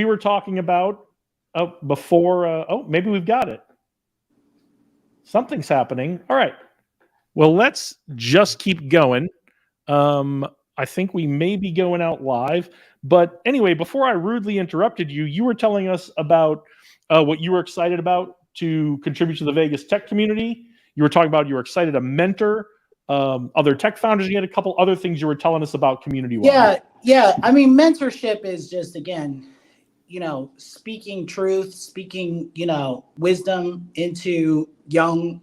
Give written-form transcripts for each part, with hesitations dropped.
we were talking about before. Maybe we've got it. Something's happening. All right. Well, let's just keep going. I think we may be going out live. But anyway, before I rudely interrupted you, you were telling us about what you were excited about to contribute to the Vegas tech community. You were talking about you were excited to mentor other tech founders. You had a couple other things you were telling us about community-wise. Yeah. I mean, mentorship is just, again, speaking truth, speaking, wisdom into young,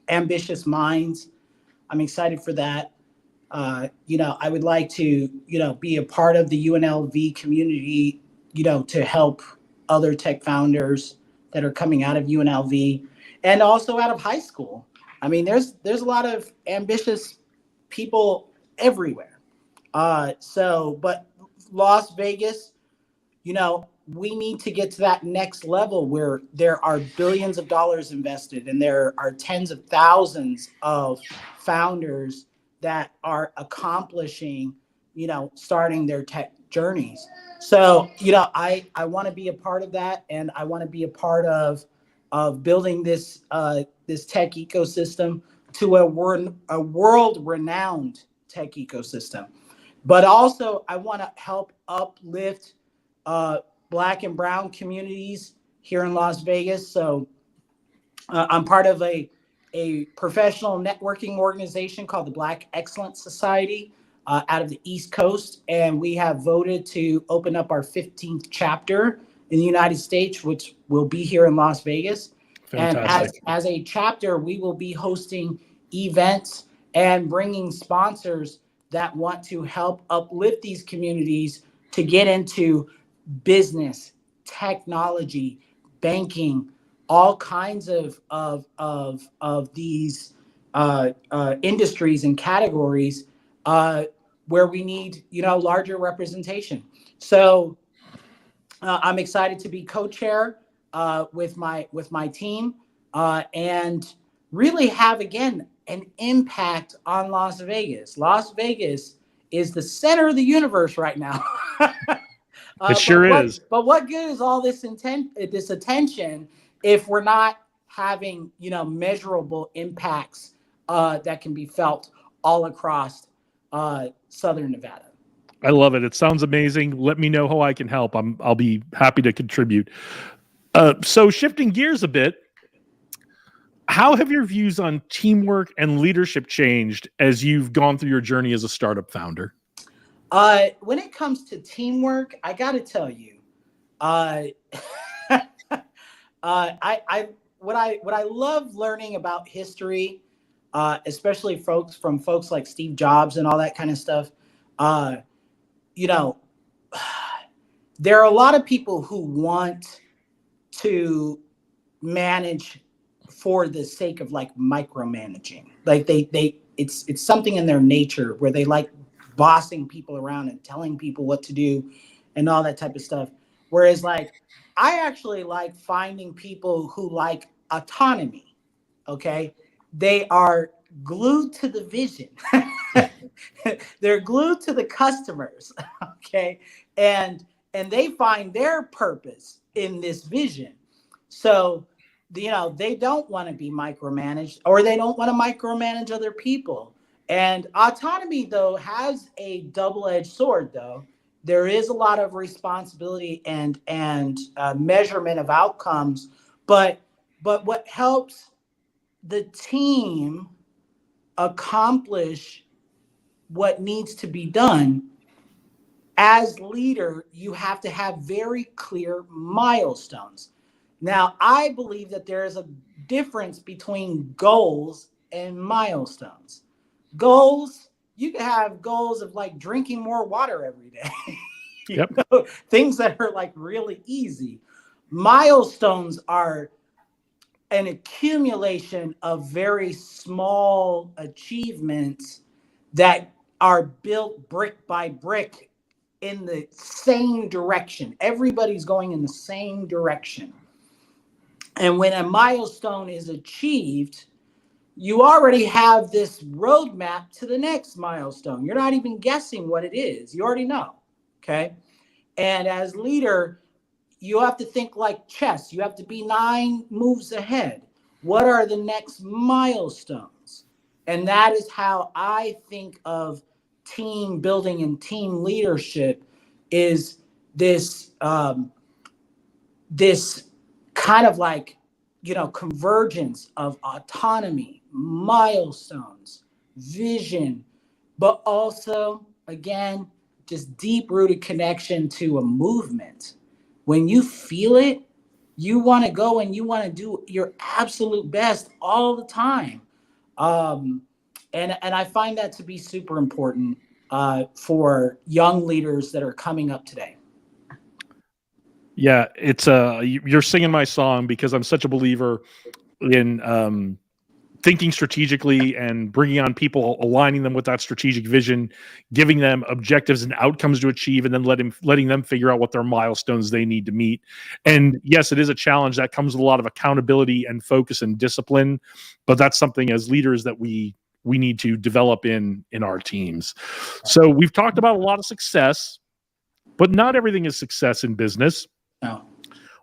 ambitious minds. I'm excited for that. I would like to, be a part of the UNLV community, to help other tech founders that are coming out of UNLV and also out of high school. I mean, there's a lot of ambitious people everywhere. But Las Vegas, we need to get to that next level where there are billions of dollars invested and there are tens of thousands of founders that are accomplishing, starting their tech journeys. So, I want to be a part of that, and I want to be a part of building this tech ecosystem to a world-renowned tech ecosystem. But also, I want to help uplift Black and Brown communities here in Las Vegas. So I'm part of a professional networking organization called the Black Excellence Society out of the East Coast. And we have voted to open up our 15th chapter in the United States, which will be here in Las Vegas. Fantastic. And as a chapter, we will be hosting events and bringing sponsors that want to help uplift these communities to get into business, technology, banking, all kinds of these industries and categories where we need, larger representation. So I'm excited to be co-chair with my team and really have, again, an impact on Las Vegas. Las Vegas is the center of the universe right now. It sure is. But what good is all this attention if we're not having, measurable impacts that can be felt all across Southern Nevada? I love it. It sounds amazing. Let me know how I can help. I'll be happy to contribute. So shifting gears a bit, how have your views on teamwork and leadership changed as you've gone through your journey as a startup founder? When it comes to teamwork, I got to tell you, what I love learning about history, especially folks like Steve Jobs and all that kind of stuff. There are a lot of people who want to manage for the sake of like micromanaging. Like it's something in their nature where they like bossing people around and telling people what to do and all that type of stuff. Whereas like, I actually like finding people who like autonomy. Okay. They are glued to the vision. They're glued to the customers. Okay. And they find their purpose in this vision. So, they don't want to be micromanaged, or they don't want to micromanage other people. And autonomy, though, has a double-edged sword, though. There is a lot of responsibility and measurement of outcomes. But what helps the team accomplish what needs to be done, as leader, you have to have very clear milestones. Now, I believe that there is a difference between goals and milestones. Goals, you can have goals of like drinking more water every day. Yep. Things that are like really easy. Milestones are an accumulation of very small achievements that are built brick by brick in the same direction. Everybody's going in the same direction. And when a milestone is achieved, you already have this roadmap to the next milestone. You're not even guessing what it is. You already know. Okay. And as leader, you have to think like chess. You have to be 9 moves ahead. What are the next milestones? And that is how I think of team building and team leadership, is this this kind of like, convergence of autonomy, milestones, vision, but also, again, just deep rooted connection to a movement. When you feel it, you want to go and you want to do your absolute best all the time. And I find that to be super important for young leaders that are coming up today. Yeah, it's you're singing my song, because I'm such a believer in thinking strategically and bringing on people, aligning them with that strategic vision, giving them objectives and outcomes to achieve, and then letting them figure out what their milestones they need to meet. And yes, it is a challenge that comes with a lot of accountability and focus and discipline, but that's something as leaders that we need to develop in our teams. So we've talked about a lot of success, but not everything is success in business. No.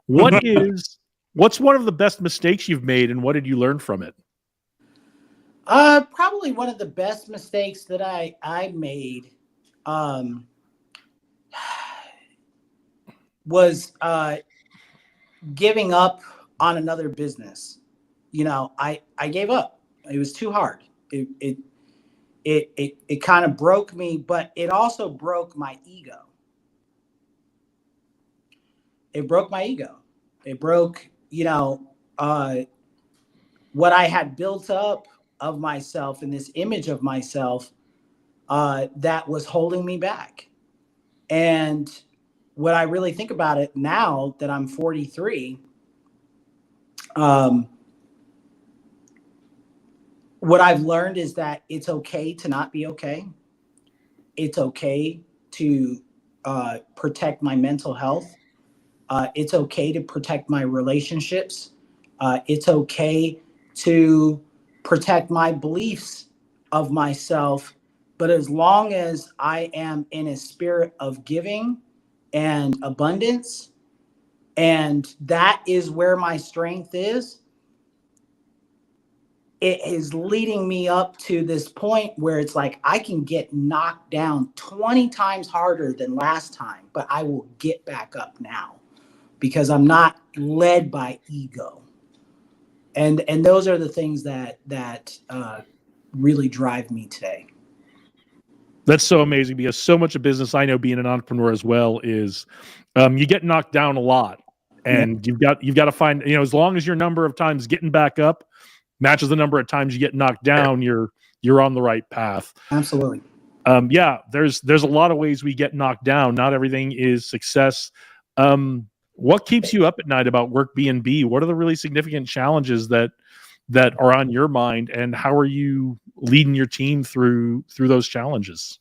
What's one of the best mistakes you've made, and what did you learn from it? Probably one of the best mistakes that I made was giving up on another business. I gave up. It was too hard. It kind of broke me, but it also broke my ego. It broke my ego. It broke, what I had built up of myself and this image of myself that was holding me back. And when I really think about it now that I'm 43, what I've learned is that it's okay to not be okay. It's okay to protect my mental health. It's okay to protect my relationships. It's okay to protect my beliefs of myself. But as long as I am in a spirit of giving and abundance, and that is where my strength is, it is leading me up to this point where it's like I can get knocked down 20 times harder than last time, but I will get back up now because I'm not led by ego. And those are the things that really drive me today. That's so amazing, because so much of business, I know, being an entrepreneur as well, is you get knocked down a lot, and you've got to find, as long as your number of times getting back up matches the number of times you get knocked down, you're on the right path. Absolutely. Yeah, there's a lot of ways we get knocked down. Not everything is success. What keeps you up at night about Workbnb? What are the really significant challenges that are on your mind, and how are you leading your team through those challenges?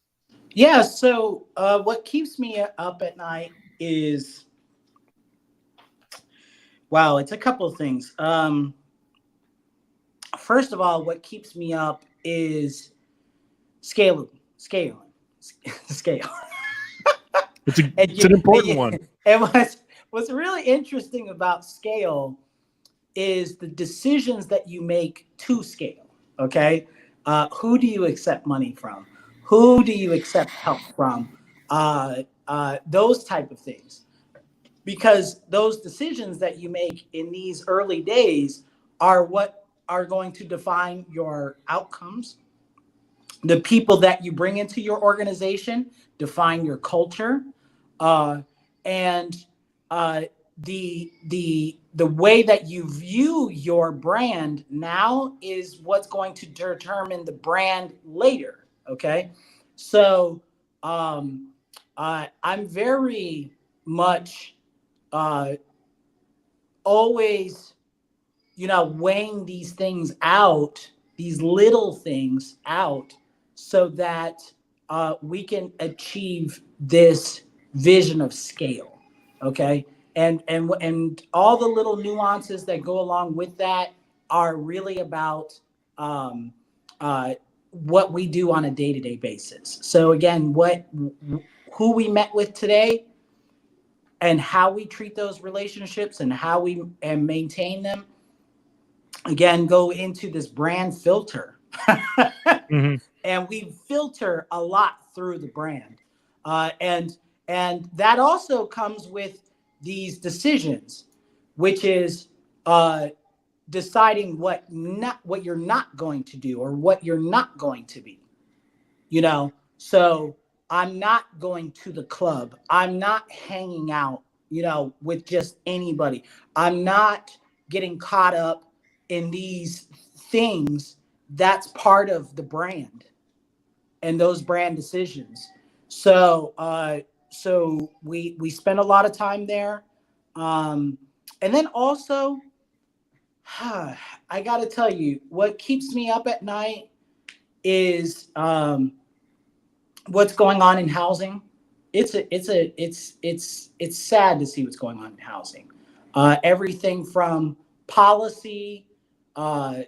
Yeah. So what keeps me up at night is, wow, it's a couple of things. First of all, what keeps me up is scaling. Scale. It's an important one. And what's really interesting about scale is the decisions that you make to scale. Okay, who do you accept money from? Who do you accept help from? Those type of things, because those decisions that you make in these early days are what are going to define your outcomes. The people that you bring into your organization define your culture, and the way that you view your brand now is what's going to determine the brand later. Okay, so I'm very much always, weighing these things out, these little things out, so that we can achieve this vision of scale. Okay, and all the little nuances that go along with that are really about what we do on a day-to-day basis. So again, who we met with today, and how we treat those relationships and how we and maintain them, again, go into this brand filter. Mm-hmm. And we filter a lot through the brand. And that also comes with these decisions, which is deciding what you're not going to do or what you're not going to be. So I'm not going to the club. I'm not hanging out, with just anybody. I'm not getting caught up in these things. That's part of the brand and those brand decisions. So we spend a lot of time there. And then also, I got to tell you, what keeps me up at night is what's going on in housing. It's sad to see what's going on in housing. Everything from policy and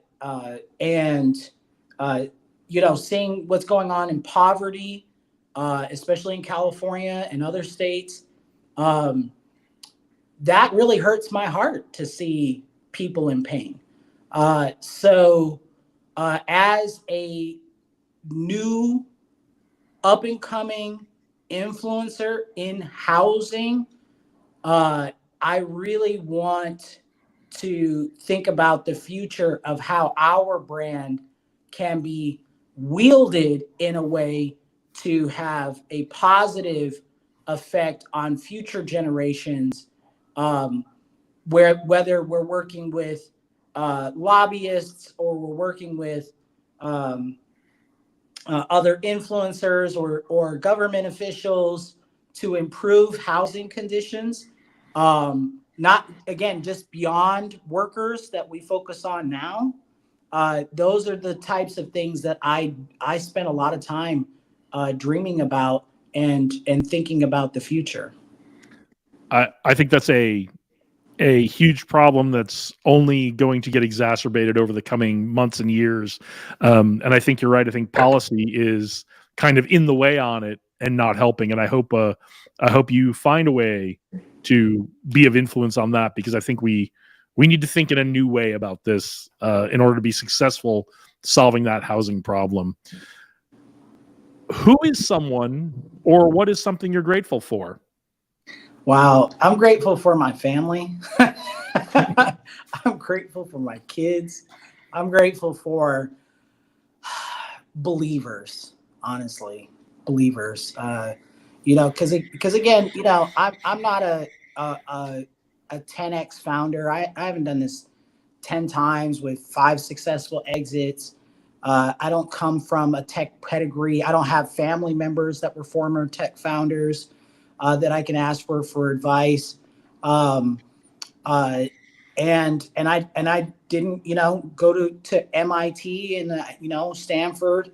seeing what's going on in poverty, especially in California and other states. That really hurts my heart to see people in pain. So as a new up and coming influencer in housing, I really want to think about the future of how our brand can be wielded in a way to have a positive effect on future generations, whether we're working with lobbyists or we're working with other influencers or government officials to improve housing conditions. Not, again, just beyond workers that we focus on now. Those are the types of things that I spend a lot of time dreaming about and thinking about the future. I think that's a huge problem that's only going to get exacerbated over the coming months and years. And I think you're right. I think policy is kind of in the way on it and not helping. And I hope you find a way to be of influence on that, because I think we need to think in a new way about this in order to be successful solving that housing problem. Who is someone, or what is something you're grateful for? Wow, I'm grateful for my family. I'm grateful for my kids. I'm grateful for believers, honestly, believers. Because again, I'm not a 10x founder. I haven't done this 10 times with 5 successful exits. I don't come from a tech pedigree. I don't have family members that were former tech founders that I can ask for advice. And I didn't go to MIT and Stanford,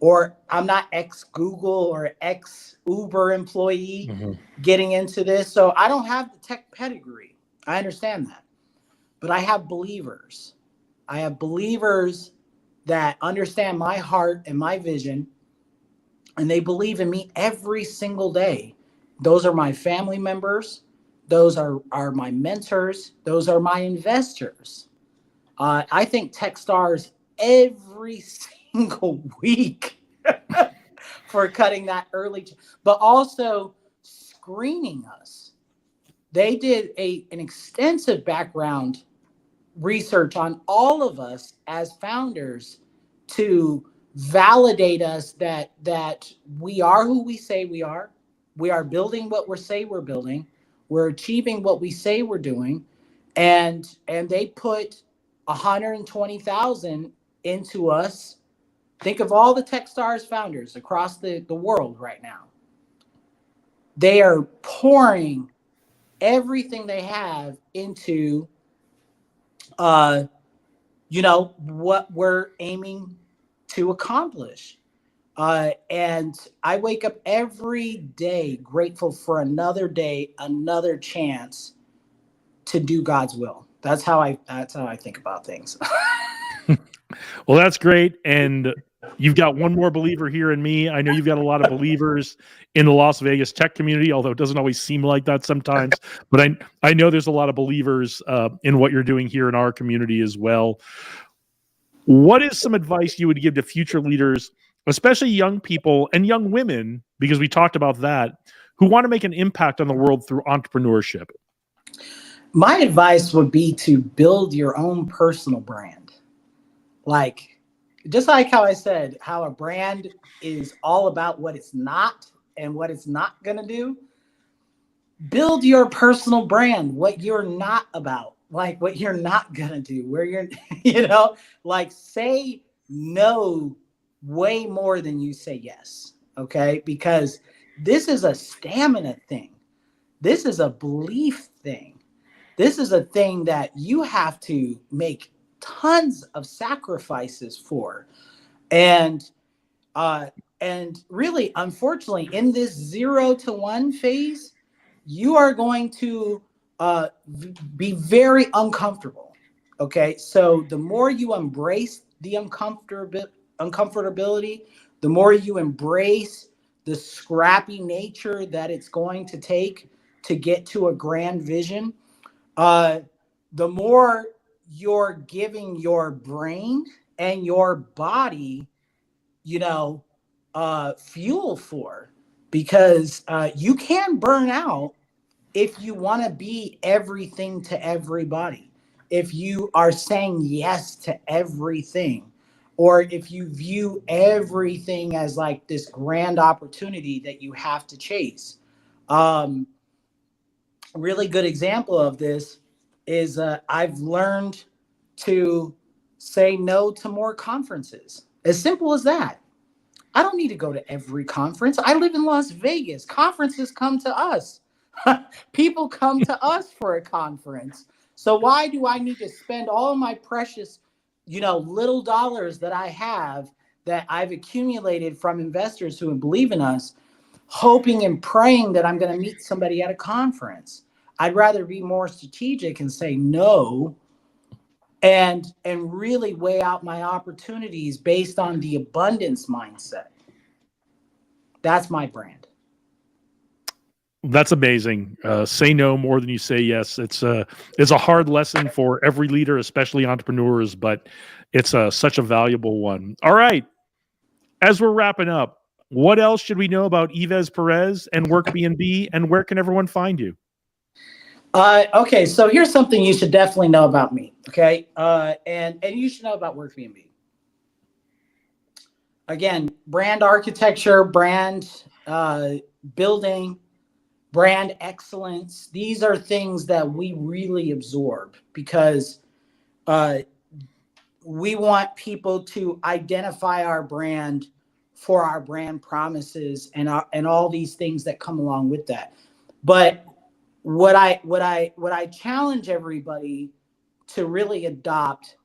or I'm not ex Google or ex Uber employee getting into this. So I don't have the tech pedigree. I understand that, but I have believers. I have believers that understand my heart and my vision, and they believe in me every single day. Those are my family members. Those are my mentors. Those are my investors. I think Techstars every single week for cutting that early, but also screening us. They did an extensive background research on all of us as founders to validate us that we are who we say we are. We are building what we say we're building. We're achieving what we say we're doing, and they put 120,000 into us. Think of all the Techstars founders across the world right now. They are pouring everything they have into what we're aiming to accomplish. And I wake up every day grateful for another day, another chance to do God's will. That's how I think about things. Well, that's great. And You've got one more believer here in me. I know you've got a lot of believers in the Las Vegas tech community, although it doesn't always seem like that sometimes. But I know there's a lot of believers in what you're doing here in our community as well. What is some advice you would give to future leaders, especially young people and young women, because we talked about that, who want to make an impact on the world through entrepreneurship? My advice would be to build your own personal brand. Like, just like how I said, how a brand is all about what it's not and what it's not going to do. Build your personal brand, what you're not about, like what you're not going to do, where you're, like say no way more than you say yes. Okay. Because this is a stamina thing. This is a belief thing. This is a thing that you have to make tons of sacrifices for. And really, unfortunately, in this 0 to 1 phase, you are going to be very uncomfortable. Okay. So the more you embrace the uncomfortability, the more you embrace the scrappy nature that it's going to take to get to a grand vision, the more you're giving your brain and your body, fuel for, because you can burn out if you want to be everything to everybody. If you are saying yes to everything, or if you view everything as like this grand opportunity that you have to chase. Really good example of this is I've learned to say no to more conferences. As simple as that. I don't need to go to every conference. I live in Las Vegas. Conferences come to us. People come to us for a conference. So why do I need to spend all my precious, little dollars that I have, that I've accumulated from investors who believe in us, hoping and praying that I'm going to meet somebody at a conference? I'd rather be more strategic and say no, and really weigh out my opportunities based on the abundance mindset. That's my brand. That's amazing. Say no more than you say yes. It's a hard lesson for every leader, especially entrepreneurs, but it's such a valuable one. All right. As we're wrapping up, what else should we know about Yeves Perez and Workbnb, and where can everyone find you? Okay, so here's something you should definitely know about me. Okay, and you should know about Workbnb. Again, brand architecture, brand building, brand excellence. These are things that we really absorb, because we want people to identify our brand for our brand promises and all these things that come along with that. But what I challenge everybody to really adopt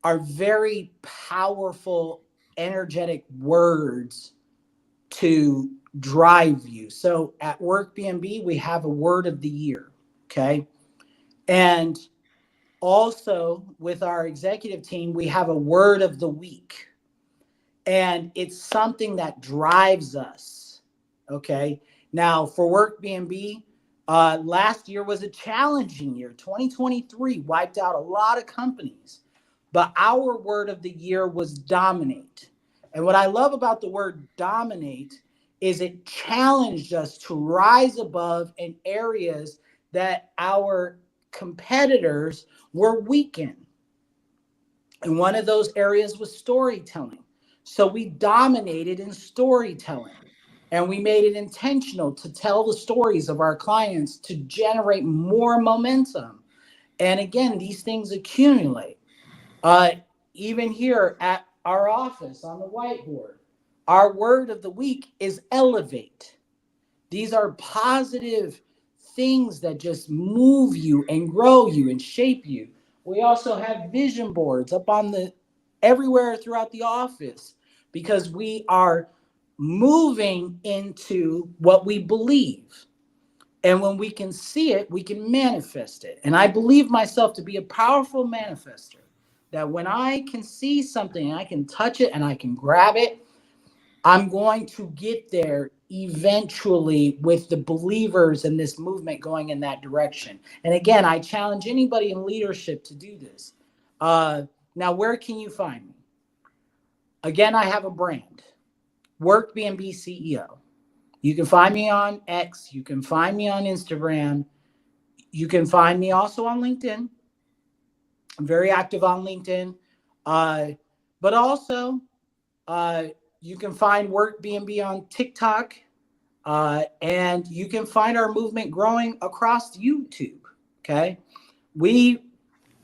are very powerful, energetic words to drive you. So at Workbnb, we have a word of the year. Okay. And also with our executive team, we have a word of the week. And it's something that drives us. Okay. Now for Workbnb, last year was a challenging year. 2023 wiped out a lot of companies, but our word of the year was dominate. And what I love about the word dominate is it challenged us to rise above in areas that our competitors were weak in. And one of those areas was storytelling. So we dominated in storytelling, and we made it intentional to tell the stories of our clients to generate more momentum. And again, these things accumulate. Even here at our office on the whiteboard, our word of the week is elevate. These are positive things that just move you and grow you and shape you. We also have vision boards up on everywhere throughout the office, because we are moving into what we believe. And when we can see it, we can manifest it. And I believe myself to be a powerful manifester. that when I can see something, I can touch it and I can grab it, I'm going to get there eventually with the believers in this movement going in that direction. And again, I challenge anybody in leadership to do this. Now, where can you find me? Again, I have a brand, Workbnb CEO. You can find me on X. You can find me on Instagram. You can find me also on LinkedIn. I'm very active on LinkedIn. But also, you can find Workbnb on TikTok. And you can find our movement growing across YouTube. Okay. We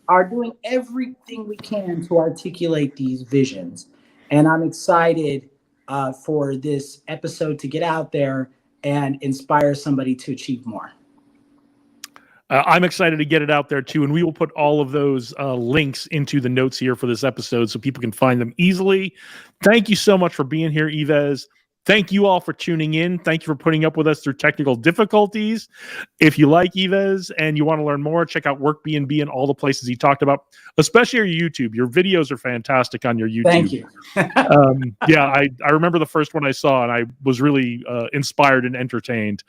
are doing everything we can to articulate these visions. And I'm excited for this episode to get out there and inspire somebody to achieve more. I'm excited to get it out there too, and we will put all of those links into the notes here for this episode so people can find them easily. Thank you so much for being here, Yeves. Thank you all for tuning in. Thank you for putting up with us through technical difficulties. If you like Yeves and you want to learn more, check out Workbnb and all the places he talked about, especially your YouTube. Your videos are fantastic on your YouTube. Thank you. Yeah, I remember the first one I saw, and I was really inspired and entertained.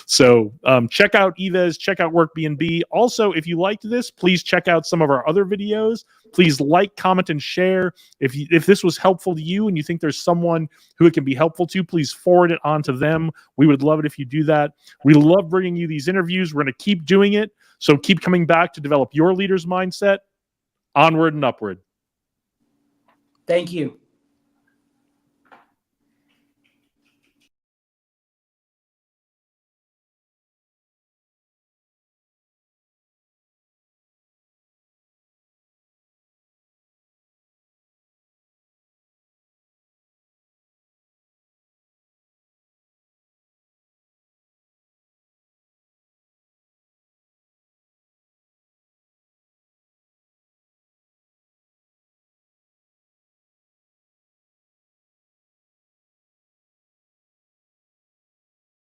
So check out Yeves, check out Workbnb. Also, if you liked this, please check out some of our other videos. Please like, comment, and share. If this was helpful to you and you think there's someone who it can be helpful to, please forward it on to them. We would love it if you do that. We love bringing you these interviews. We're going to keep doing it. So keep coming back to develop your leader's mindset. Onward and upward. Thank you.